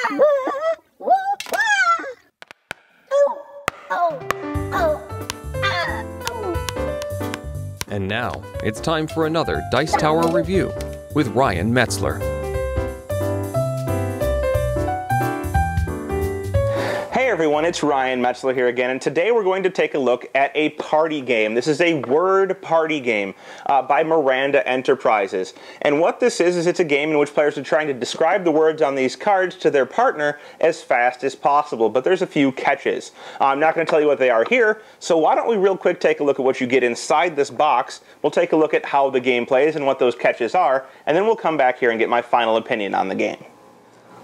And now, it's time for another Dice Tower review with Ryan Metzler. Hey everyone, it's Ryan Metzler here again, and today we're going to take a look at a party game. This is a word party game by Miranda Enterprises. And what this is it's a game in which players are trying to describe the words on these cards to their partner as fast as possible. But there's a few catches. I'm not going to tell you what they are here, so why don't we real quick take a look at what you get inside this box. We'll take a look at how the game plays and what those catches are, and then we'll come back here and get my final opinion on the game.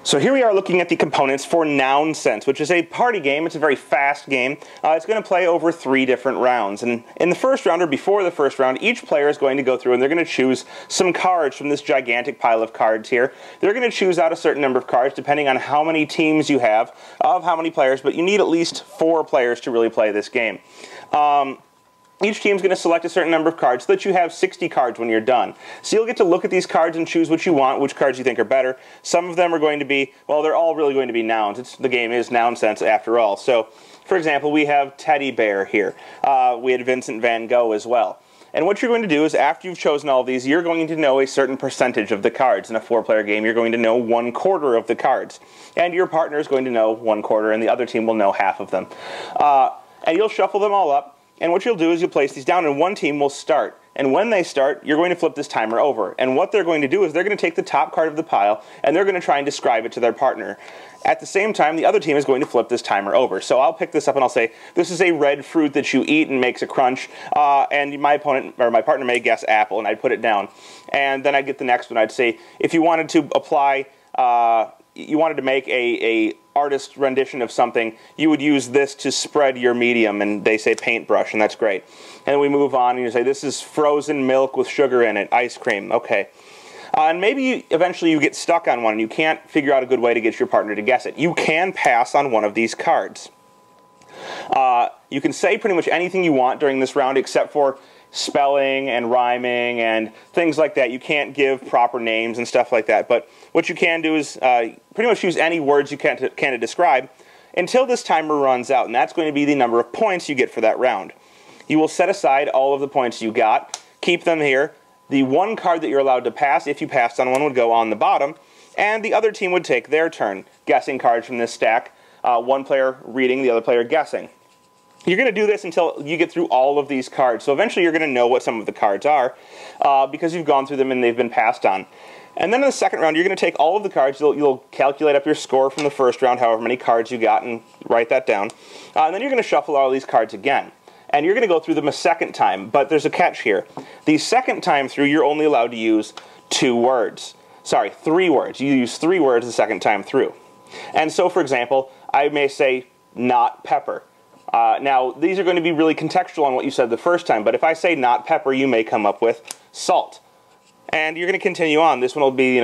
So here we are looking at the components for Nounsense, which is a party game. It's a very fast game. It's going to play over 3 different rounds. And in the first round, or before the first round, each player is going to go through and they're going to choose some cards from this gigantic pile of cards here. They're going to choose out a certain number of cards depending on how many teams you have, of how many players, but you need at least 4 players to really play this game. Each team's going to select a certain number of cards so that you have 60 cards when you're done. So you'll get to look at these cards and choose what you want, which cards you think are better. Some of them are going to be, well, they're all really going to be nouns. The game is Nounsense after all. So, for example, we have Teddy Bear here. We had Vincent van Gogh as well. And what you're going to do is, after you've chosen all of these, you're going to know a certain percentage of the cards. In a 4-player game, you're going to know 1/4 of the cards. And your partner is going to know 1/4, and the other team will know half of them. And you'll shuffle them all up. And what you'll do is you'll place these down, and one team will start. And when they start, you're going to flip this timer over. And what they're going to do is they're going to take the top card of the pile, and they're going to try and describe it to their partner. At the same time, the other team is going to flip this timer over. So I'll pick this up and I'll say, this is a red fruit that you eat and makes a crunch. And my opponent, or my partner, may guess apple, and I'd put it down. And then I'd get the next one. I'd say, if you wanted to apply, you wanted to make a artist rendition of something, you would use this to spread your medium, and they say paintbrush, and that's great. And we move on, and you say, this is frozen milk with sugar in it, ice cream, okay. And maybe eventually you get stuck on one, and you can't figure out a good way to get your partner to guess it. You can pass on one of these cards. You can say pretty much anything you want during this round except for spelling and rhyming and things like that. You can't give proper names and stuff like that. But what you can do is pretty much use any words you can to describe until this timer runs out. And that's going to be the number of points you get for that round. You will set aside all of the points you got. Keep them here. The one card that you're allowed to pass, if you passed on one, would go on the bottom. And the other team would take their turn, guessing cards from this stack. One player reading, the other player guessing. You're going to do this until you get through all of these cards. So eventually you're going to know what some of the cards are because you've gone through them and they've been passed on. And then in the second round, you're going to take all of the cards. You'll calculate up your score from the first round, however many cards you got, and write that down. And then you're going to shuffle all these cards again. And you're going to go through them a second time, but there's a catch here. The second time through, you're only allowed to use 2 words. Sorry, 3 words. You use 3 words the second time through. And so, for example, I may say, not pepper. Now, these are going to be really contextual on what you said the first time, but if I say not pepper, you may come up with salt. And you're going to continue on. This one will be,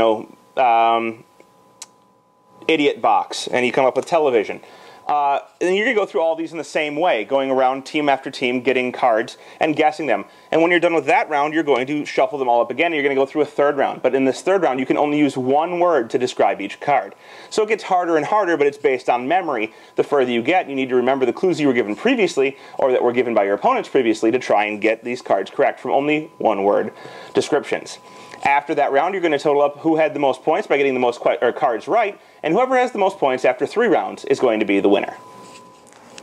idiot box, and you come up with television. And you're going to go through all these in the same way, going around team after team, getting cards, and guessing them. And when you're done with that round, you're going to shuffle them all up again, and you're going to go through a third round. But in this third round, you can only use 1 word to describe each card. So it gets harder and harder, but it's based on memory. The further you get, you need to remember the clues you were given previously, or that were given by your opponents previously, to try and get these cards correct from only 1-word descriptions. After that round, you're going to total up who had the most points by getting the most cards right, and whoever has the most points after 3 rounds is going to be the winner.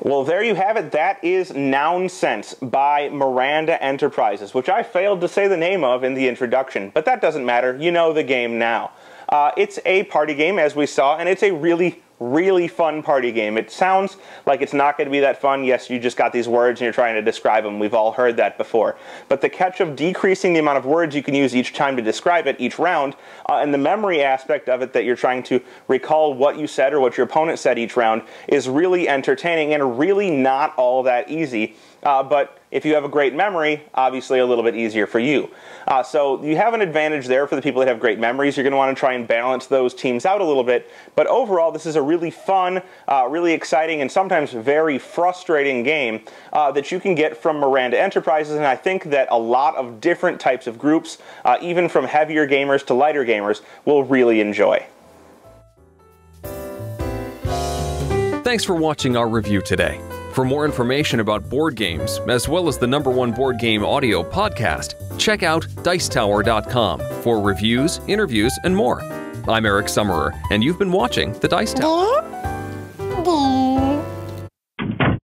Well, there you have it. That is Nounsense by Miranda Enterprises, which I failed to say the name of in the introduction, but that doesn't matter. You know the game now. It's a party game, as we saw, and it's a really fun party game. It sounds like it's not going to be that fun. Yes, you just got these words and you're trying to describe them. We've all heard that before. But the catch of decreasing the amount of words you can use each time to describe it, each round, and the memory aspect of it, that you're trying to recall what you said or what your opponent said each round, is really entertaining and really not all that easy. But if you have a great memory, obviously a little bit easier for you. So you have an advantage there for the people that have great memories. You're going to want to try and balance those teams out a little bit. But overall, this is a really fun, really exciting, and sometimes very frustrating game that you can get from Miranda Enterprises. And I think that a lot of different types of groups, even from heavier gamers to lighter gamers, will really enjoy. Thanks for watching our review today. For more information about board games, as well as the #1 board game audio podcast, check out Dicetower.com for reviews, interviews, and more. I'm Eric Summerer, and you've been watching The Dice Tower.